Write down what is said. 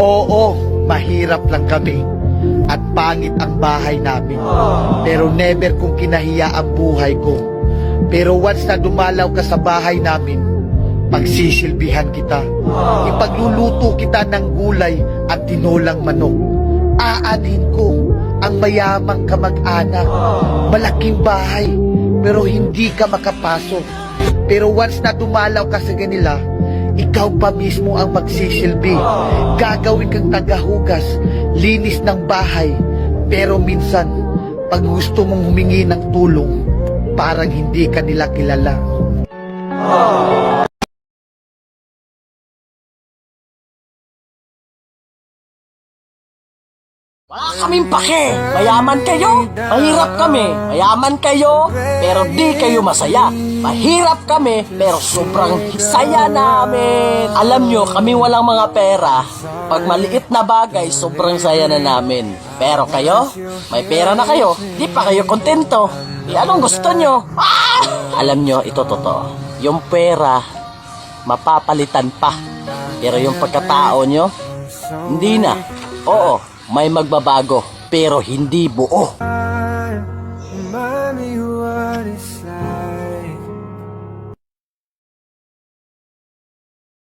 Oo, mahirap lang kami at pangit ang bahay namin. Pero never kong kinahiya ang buhay ko. Pero once na dumalaw ka sa bahay namin, pagsisilbihan kita. Ipagluluto kita ng gulay at tinolang manok. Aanin ko ang mayamang kamag-anak. Malaking bahay, pero hindi ka makapasok. Pero once na dumalaw ka sa kanila, ikaw pa mismo ang magsisilbi. Gagawin kang tagahugas, linis ng bahay. Pero minsan, pag gusto mong humingi ng tulong, parang hindi ka nila kilala. Wala kaming pake. Mayaman kayo, mahirap kami. Mayaman kayo, pero di kayo masaya. Mahirap kami, pero sobrang saya namin. Alam nyo, kami walang mga pera. Pag maliit na bagay, sobrang saya na namin. Pero kayo, may pera na kayo, di pa kayo kontento. Anong gusto nyo? Alam nyo, ito totoo. Yung pera, mapapalitan pa. Pero yung pagkatao nyo, hindi na. Oo, may magbabago, pero hindi buo. Remind me what it's